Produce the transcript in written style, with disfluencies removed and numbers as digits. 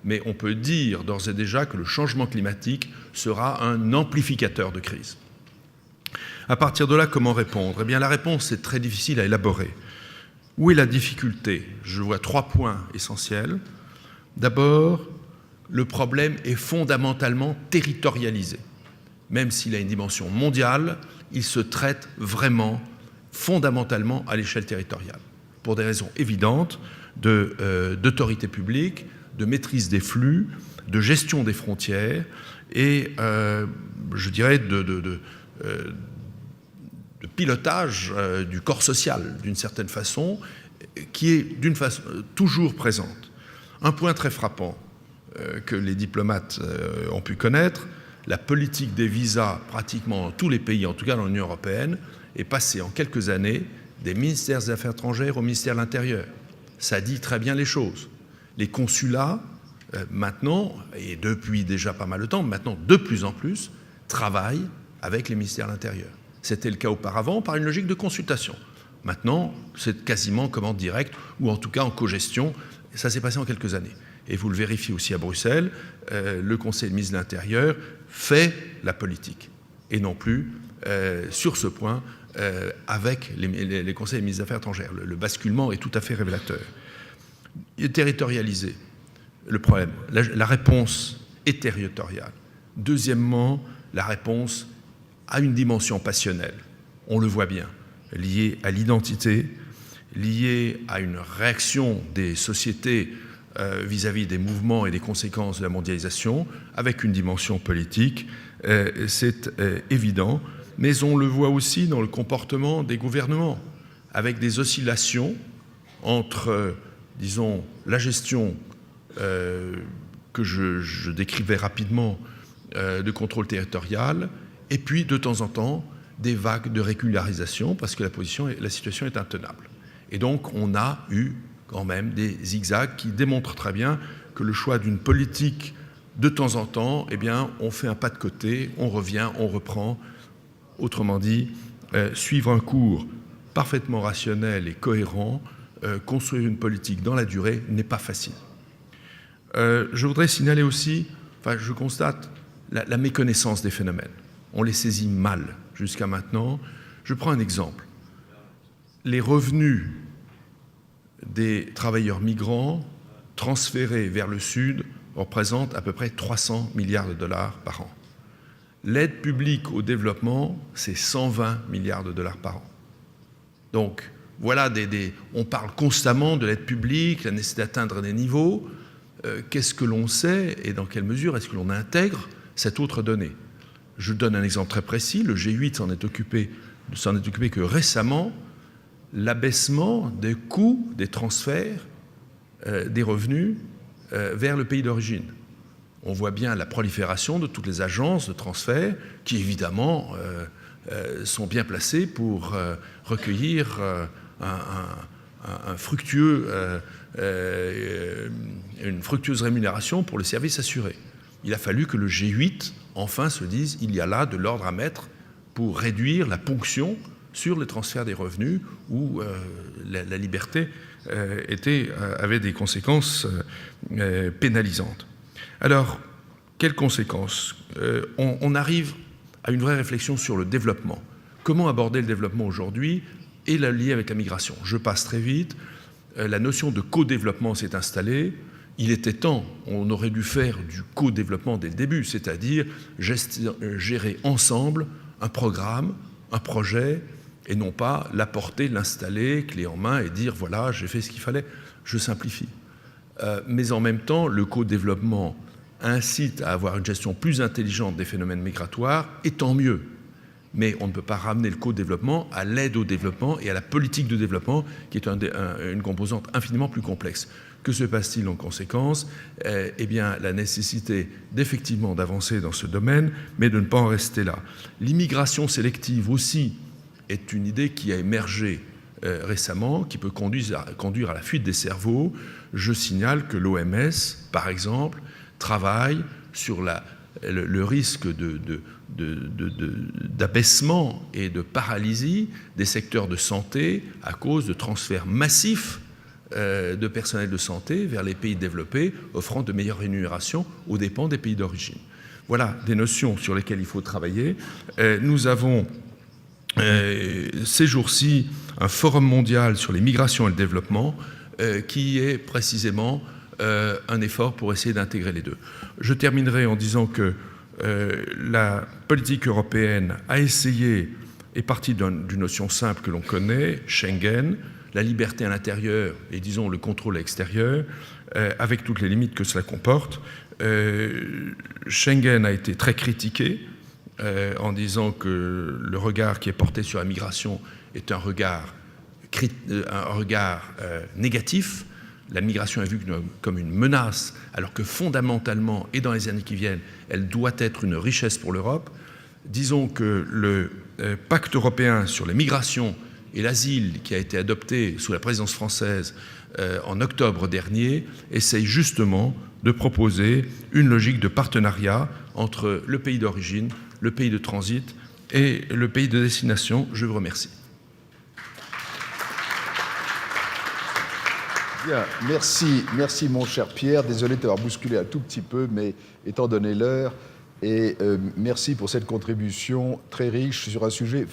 mais on peut dire d'ores et déjà que le changement climatique sera un amplificateur de crise. À partir de là, comment répondre? Eh bien, la réponse est très difficile à élaborer. Où est la difficulté? Je vois 3 points essentiels. D'abord, le problème est fondamentalement territorialisé. Même s'il a une dimension mondiale, il se traite vraiment fondamentalement à l'échelle territoriale, pour des raisons évidentes d'autorité publique, de maîtrise des flux, de gestion des frontières et, je dirais, de pilotage du corps social, d'une certaine façon, qui est d'une façon toujours présente. Un point très frappant que les diplomates ont pu connaître, la politique des visas pratiquement dans tous les pays, en tout cas dans l'Union européenne, est passée en quelques années des ministères des Affaires étrangères au ministère de l'Intérieur. Ça dit très bien les choses. Les consulats, maintenant, et depuis déjà pas mal de temps, maintenant de plus en plus, travaillent avec les ministères de l'Intérieur. C'était le cas auparavant par une logique de consultation. Maintenant, c'est quasiment en commande directe, ou en tout cas en cogestion. Ça s'est passé en quelques années. Et vous le vérifiez aussi à Bruxelles, le Conseil des ministres de l'Intérieur fait la politique. Et non plus, sur ce point, avec les conseils des ministres des Affaires étrangères. Le basculement est tout à fait révélateur. Il est territorialisé, le problème. La réponse est territoriale. Deuxièmement, la réponse a une dimension passionnelle. On le voit bien, liée à l'identité, liée à une réaction des sociétés vis-à-vis des mouvements et des conséquences de la mondialisation, avec une dimension politique, c'est évident. Mais on le voit aussi dans le comportement des gouvernements, avec des oscillations entre, disons, la gestion que je décrivais rapidement de contrôle territorial, et puis de temps en temps des vagues de régularisation, parce que la situation est intenable. Et donc on a eu quand même des zigzags qui démontrent très bien que le choix d'une politique, de temps en temps, eh bien, on fait un pas de côté, on revient, on reprend. Autrement dit, suivre un cours parfaitement rationnel et cohérent, construire une politique dans la durée n'est pas facile. Je voudrais signaler aussi, je constate la méconnaissance des phénomènes. On les saisit mal jusqu'à maintenant. Je prends un exemple. Les revenus des travailleurs migrants transférés vers le Sud représentent à peu près 300 milliards de dollars par an. L'aide publique au développement, c'est 120 milliards de dollars par an. Donc, voilà, on parle constamment de l'aide publique, la nécessité d'atteindre des niveaux. Qu'est-ce que l'on sait et dans quelle mesure est-ce que l'on intègre cette autre donnée? Je donne un exemple très précis. Le G8 s'en est occupé que récemment. L'abaissement des coûts des transferts des revenus vers le pays d'origine. On voit bien la prolifération de toutes les agences de transfert qui, évidemment, sont bien placées pour recueillir une fructueuse rémunération pour le service assuré. Il a fallu que le G8, enfin, se dise il y a là de l'ordre à mettre pour réduire la ponction sur les transferts des revenus où la liberté avait des conséquences pénalisantes. Alors, quelles conséquences? On arrive à une vraie réflexion sur le développement. Comment aborder le développement aujourd'hui et la lier avec la migration? Je passe très vite. La notion de co-développement s'est installée. Il était temps, on aurait dû faire du co-développement dès le début, c'est-à-dire gérer ensemble un programme, un projet, et non pas l'apporter, l'installer, clé en main, et dire voilà, j'ai fait ce qu'il fallait. Je simplifie. Mais en même temps, le co-développement incite à avoir une gestion plus intelligente des phénomènes migratoires, et tant mieux. Mais on ne peut pas ramener le co-développement à l'aide au développement et à la politique de développement, qui est une composante infiniment plus complexe. Que se passe-t-il en conséquence? Eh bien, la nécessité d'effectivement d'avancer dans ce domaine, mais de ne pas en rester là. L'immigration sélective aussi est une idée qui a émergé récemment, qui peut conduire à la fuite des cerveaux. Je signale que l'OMS, par exemple, travaille sur le risque d'abaissement et de paralysie des secteurs de santé à cause de transferts massifs de personnel de santé vers les pays développés, offrant de meilleures rémunérations aux dépens des pays d'origine. Voilà des notions sur lesquelles il faut travailler. Nous avons ces jours-ci un forum mondial sur les migrations et le développement qui est précisément un effort pour essayer d'intégrer les deux. Je terminerai en disant que la politique européenne a essayé, est partie d'une notion simple que l'on connaît, Schengen, la liberté à l'intérieur et, disons, le contrôle à l'extérieur, avec toutes les limites que cela comporte. Schengen a été très critiqué en disant que le regard qui est porté sur la migration est un regard négatif. La migration est vue comme une menace, alors que fondamentalement, et dans les années qui viennent, elle doit être une richesse pour l'Europe. Disons que le pacte européen sur les migrations et l'asile, qui a été adopté sous la présidence française en octobre dernier, essaye justement de proposer une logique de partenariat entre le pays d'origine, le pays de transit et le pays de destination. Je vous remercie. Bien, merci mon cher Pierre. Désolé de t'avoir bousculé un tout petit peu, mais étant donné l'heure, et merci pour cette contribution très riche sur un sujet